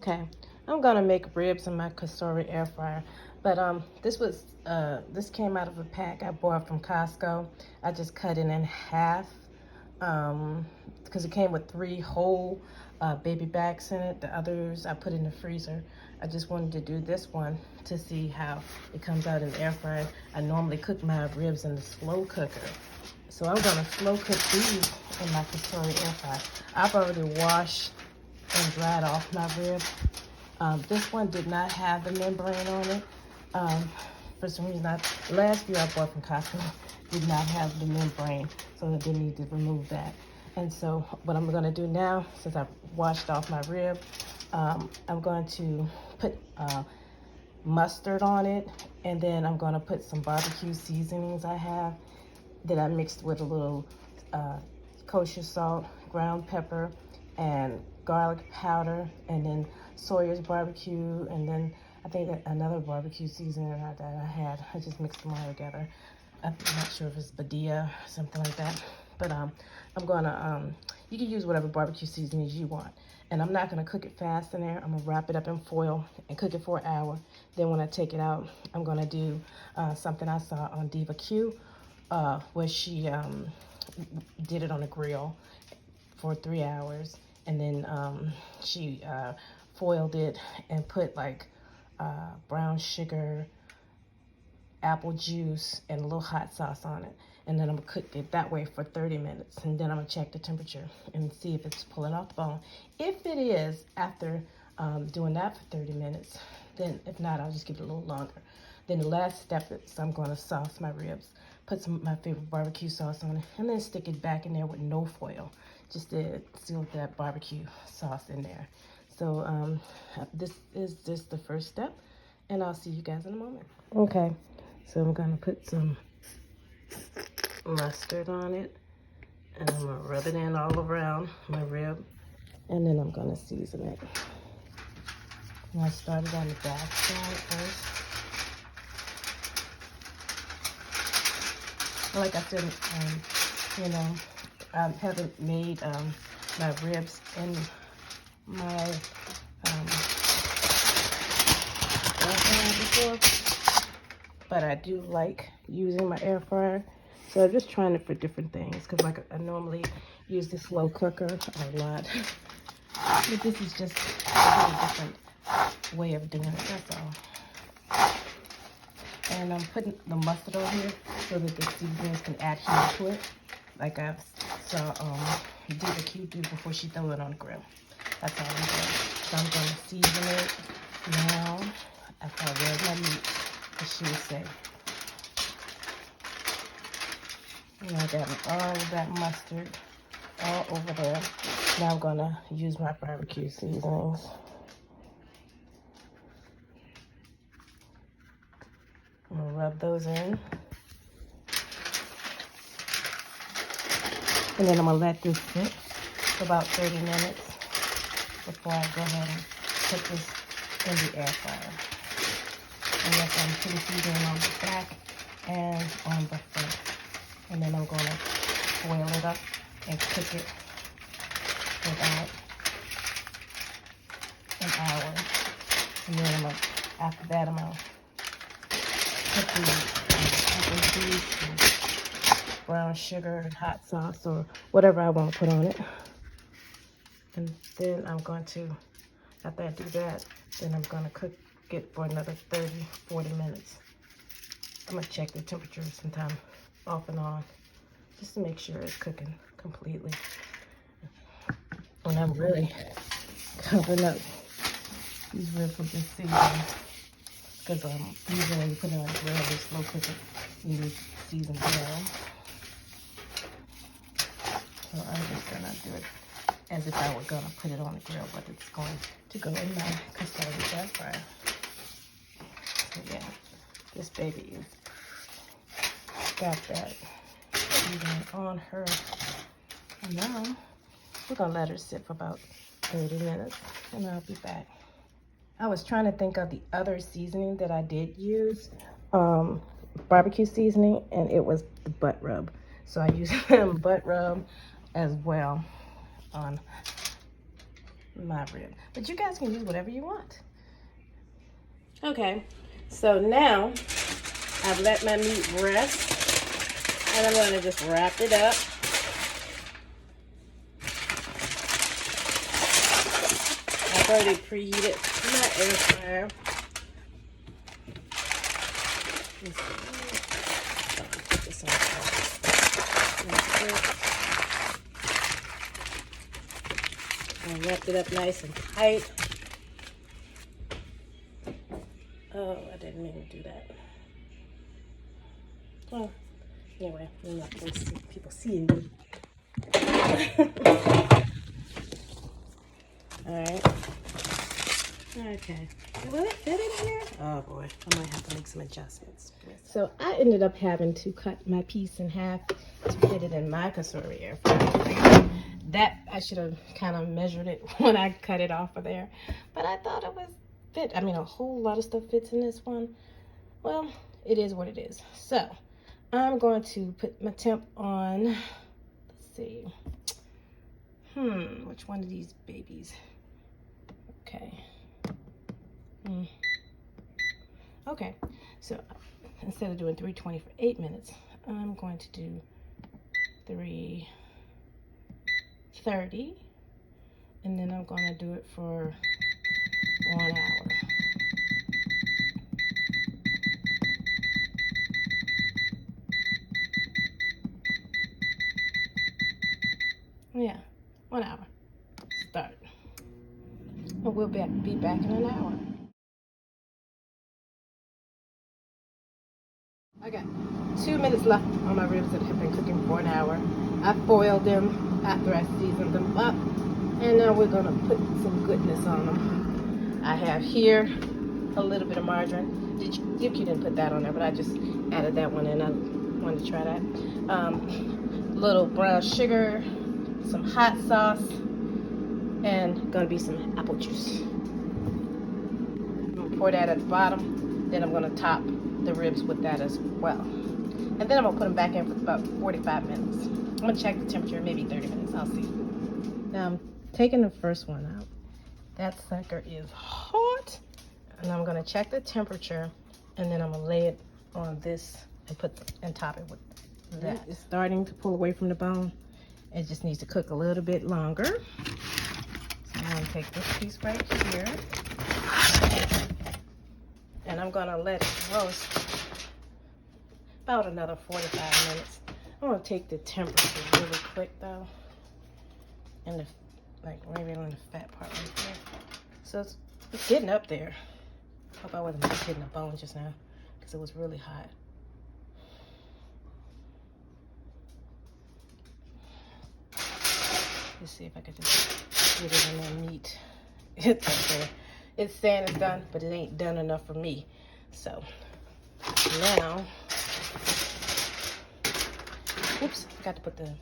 Okay, I'm gonna make ribs in my Costori air fryer, but this came out of a pack I bought from Costco. I just cut it in half because it came with 3 whole baby backs in it. The others I put in the freezer. I just wanted to do this one to see how it comes out in the air fryer. I normally cook my ribs in the slow cooker, so I'm gonna slow cook these in my Costori air fryer. I've already washed and dried off my rib. This one did not have the membrane on it. For some reason, last year I bought from Costco did not have the membrane, so I didn't need to remove that. And so what I'm gonna do now, since I've washed off my rib, I'm going to put mustard on it, and then I'm gonna put some barbecue seasonings I have that I mixed with a little kosher salt, ground pepper, and garlic powder, and then Sawyer's barbecue, and then I think that another barbecue seasoning that I had. I just mixed them all together. I'm not sure if it's Badia or something like that, but I'm gonna you can use whatever barbecue seasonings you want. And I'm not gonna cook it fast in there. I'm gonna wrap it up in foil and cook it for an hour. Then when I take it out, I'm gonna do something I saw on Diva Q, where she did it on a grill for 3 hours, and then she foiled it and put like brown sugar, apple juice, and a little hot sauce on it. And then I'm gonna cook it that way for 30 minutes. And then I'm gonna check the temperature and see if it's pulling off the bone. If it is, after doing that for 30 minutes, then if not, I'll just give it a little longer. Then the last step is I'm gonna sauce my ribs, put some of my favorite barbecue sauce on it, and then stick it back in there with no foil, just to seal that barbecue sauce in there. So this is just the first step, and I'll see you guys in a moment. Okay, so I'm gonna put some mustard on it, and I'm gonna rub it in all around my rib, and then I'm gonna season it. And I started on the back side first. Like I said, you know, I haven't made my ribs in my air fryer before, but I do like using my air fryer. So I'm just trying it for different things, because like I normally use the slow cooker a lot, but this is just a really different way of doing it, that's all. And I'm putting the mustard on here so that the seasonings can add heat to it, like I saw Diva Q do before she threw it on the grill. That's all I'm doing. So I'm going to season it now after I read my meat, as she would say. And I got all of that mustard all over there. Now I'm going to use my barbecue seasonings. I'm going to rub those in. And then I'm going to let this sit for about 30 minutes before I go ahead and put this in the air fryer. And yes, I'm putting seasoning on the back and on the front. And then I'm going to boil it up and cook it for about an hour. And then after that, I'm going to put the brown sugar and hot sauce or whatever I want to put on it. And then I'm going to, after I do that, then I'm going to cook it for another 30, 40 minutes. I'm going to check the temperature sometime off and on, just to make sure it's cooking completely. And I'm really covering up these ribs with this seasoning, because usually when you put it on the grill, they slow cook it, you need season well. So I'm just gonna do it as if I were gonna put it on the grill, but it's going to go in my Costori air fryer. So yeah, this baby is got that seasoning on her. And now we're gonna let her sit for about 30 minutes, and I'll be back. I was trying to think of the other seasoning that I did use, barbecue seasoning, and it was the butt rub. So I used butt rub as well on my rib. But you guys can use whatever you want. Okay, so now I've let my meat rest, and I'm going to just wrap it up. I've already preheated my air fryer. Put this on. I wrapped it up nice and tight. Oh, I didn't mean to do that. Well, anyway, I'm not going to see people seeing me. Alright. Okay. Will it fit in here? Oh boy, I might have to make some adjustments. So I ended up having to cut my piece in half to fit it in my Cosori air fryer. That I should have kind of measured it when I cut it off of there. But I thought it was fit. I mean, a whole lot of stuff fits in this one. Well, it is what it is. So I'm going to put my temp on. Let's see. Which one of these babies? Okay. Okay, so instead of doing 320 for 8 minutes, I'm going to do 330, and then I'm going to do it for 1 hour. Yeah, 1 hour. Start. And we'll be back in an hour. I got 2 minutes left on my ribs that have been cooking for an hour. I foiled them after I seasoned them up, and now we're gonna put some goodness on them. I have here a little bit of margarine. Duke didn't put that on there, but I just added that one in. I wanted to try that. Little brown sugar, some hot sauce, and gonna be some apple juice. I'm gonna pour that at the bottom. Then I'm gonna top the ribs with that as well. And then I'm gonna put them back in for about 45 minutes. I'm gonna check the temperature, maybe 30 minutes, I'll see. Now I'm taking the first one out. That sucker is hot. And I'm gonna check the temperature, and then I'm gonna lay it on this and top it with that. It's starting to pull away from the bone. It just needs to cook a little bit longer. So I'm gonna take this piece right here, and I'm gonna let it roast about another 45 minutes. I'm gonna take the temperature really quick though, and maybe on the fat part right there. So it's getting up there. Hope I wasn't just hitting the bone just now, because it was really hot. Let's see if I can just get it in there neat. It's up there. It's saying it's done, but it ain't done enough for me. So now, oops, I forgot to put the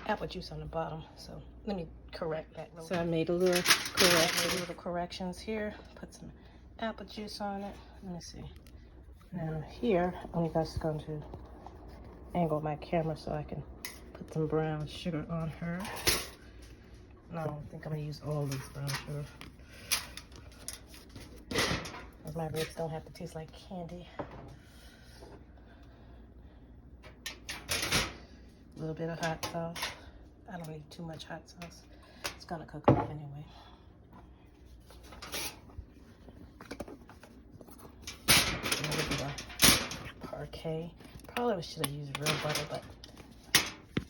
apple juice on the bottom. So let me correct that. So I made a little corrections here. Put some apple juice on it. Let me see. Now here, I'm just going to angle my camera so I can put some brown sugar on her. No, I don't think I'm gonna use all this brown sugar, because my ribs don't have to taste like candy. A little bit of hot sauce. I don't need too much hot sauce. It's gonna cook off anyway. A little bit of parquet. Probably should have used real butter, but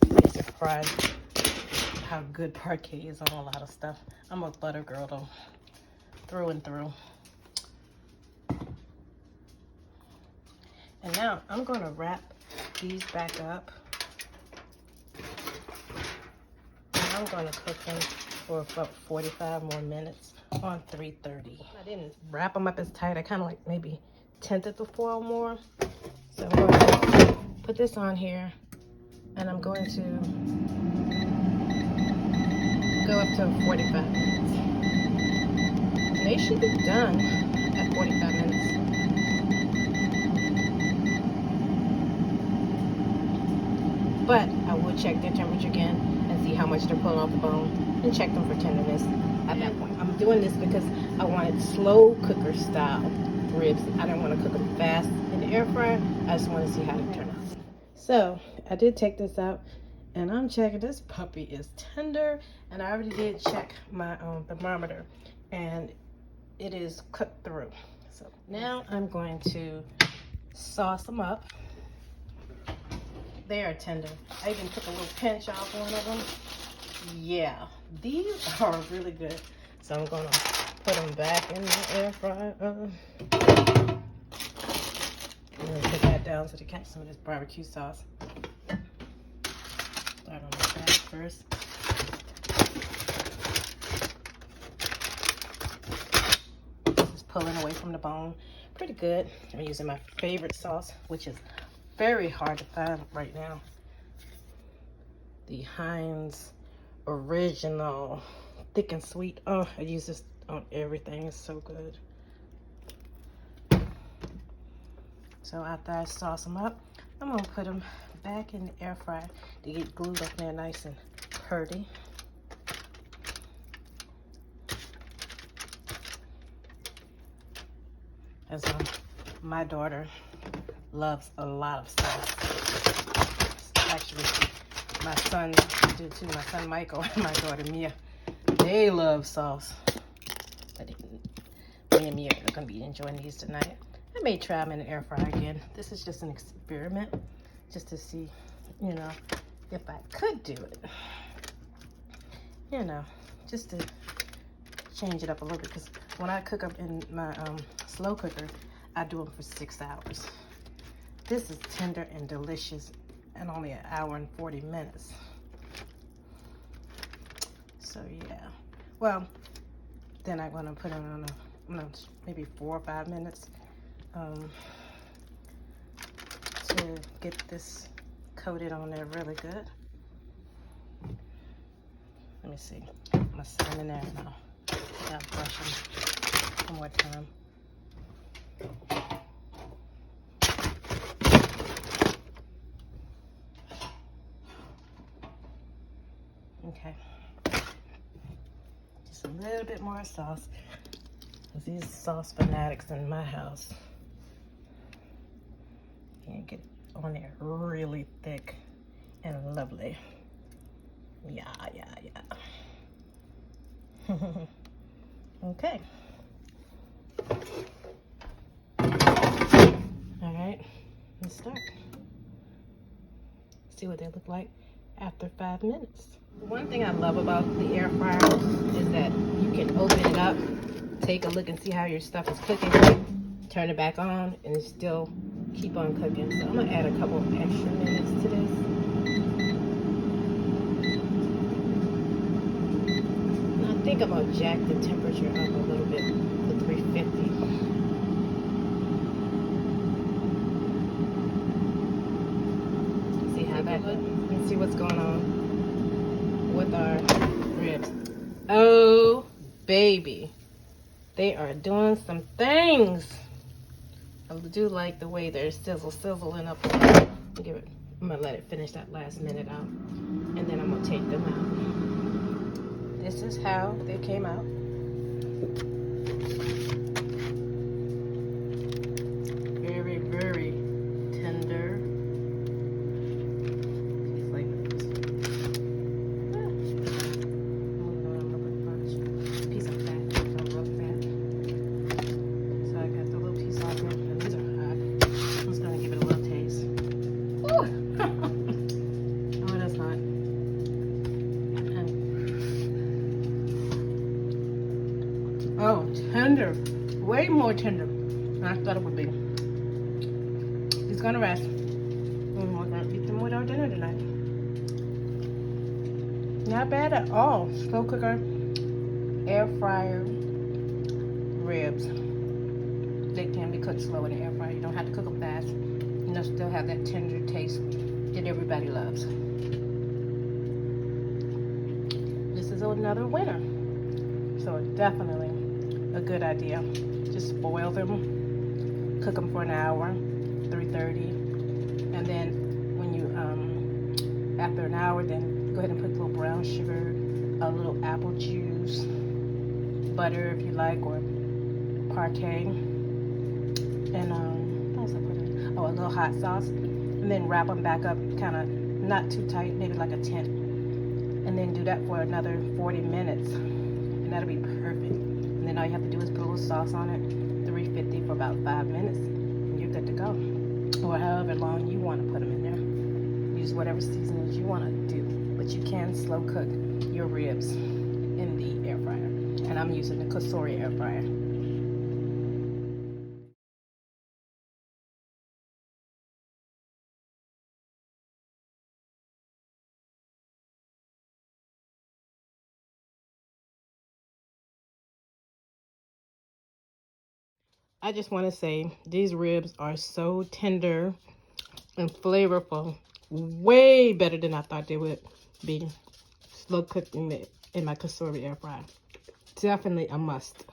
I'm surprised how good parquet is on a lot of stuff. I'm a butter girl though, through and through. And now I'm gonna wrap these back up. And I'm gonna cook them for about 45 more minutes on 330. I didn't wrap them up as tight. I kind of like maybe tinted the foil more. So I'm going to put this on here, and I'm going to go up to 45 minutes. And they should be done at 45 minutes. But I will check their temperature again and see how much they're pulling off the bone. and check them for tenderness at that point. I'm doing this because I wanted slow cooker style ribs. I didn't want to cook them fast in the air fryer. I just want to see how they turn out. So I did take this out, and I'm checking. This puppy is tender, and I already did check my thermometer, and it is cut through. So now I'm going to sauce them up. They are tender. I even took a little pinch off one of them. Yeah, these are really good. So I'm gonna put them back in the air fryer. I'm gonna put that down so to catch some of this barbecue sauce. Start on the back first. This is pulling away from the bone. Pretty good. I'm using my favorite sauce, which is very hard to find right now. The Heinz Original Thick and Sweet. Oh, I use this on everything. It's so good. So after I sauce them up, I'm gonna put them back in the air fryer to get glued up there nice and purty. As my daughter loves a lot of sauce. Actually, my son do too. My son Michael and my daughter Mia, they love sauce. But me and Mia are gonna be enjoying these tonight. I may try them in the air fryer again. This is just an experiment, just to see, you know, if I could do it. You know, just to change it up a little bit. Because when I cook them in my slow cooker, I do them for 6 hours. This is tender and delicious in only 1 hour and 40 minutes. So yeah. Well, then I'm gonna put it on maybe 4 or 5 minutes to get this coated on there really good. Let me see. I'm gonna set them in there now. I'll brush them one more time. Okay. Just a little bit more sauce. These sauce fanatics in my house. And get on there really thick and lovely. Yeah. Okay. All right, let's start. See what they look like after 5 minutes. One thing I love about the air fryer is that you can open it up, take a look and see how your stuff is cooking, turn it back on, and it still keep on cooking. So I'm gonna add a couple extra minutes to this. And I think I'm gonna jack the temperature up a little bit to 350. See how that looks? Let's see what's going on with our ribs. Oh, baby. They are doing some things. I do like the way they're sizzling up. I'm gonna let it finish that last minute out, and then I'm gonna take them out. This is how they came out. Very, very tender. It's like a piece of fat, a little fat. So I got the little piece off here. These are hot. I'm just gonna give it a little taste. Ooh. Oh, that's hot. Oh, tender. Way more tender than I thought it would be. It's gonna rest. And we're gonna eat them with our dinner tonight. Not bad at all. Slow cooker, air fryer ribs. They can be cooked slow in the air fryer. You don't have to cook them fast. You know, still have that tender taste that everybody loves. This is another winner. So definitely a good idea. Just boil them, cook them for an hour, 330, and then when you after an hour, then go ahead and put a little brown sugar a little apple juice, butter if you like, or parquet, and what else I put in? Oh, a little hot sauce, and then wrap them back up, kind of not too tight, maybe like a tent, and then do that for another 40 minutes, and that'll be perfect. And then all you have to do is put a little sauce on it, 350 for about 5 minutes, and you're good to go. Or however long you want to put them in there. Use whatever seasonings you want to do, but you can slow cook your ribs in the air fryer. And I'm using the Cosori air fryer. I just want to say these ribs are so tender and flavorful, way better than I thought they would be. Slow cooked in my Cosori air fryer. Definitely a must.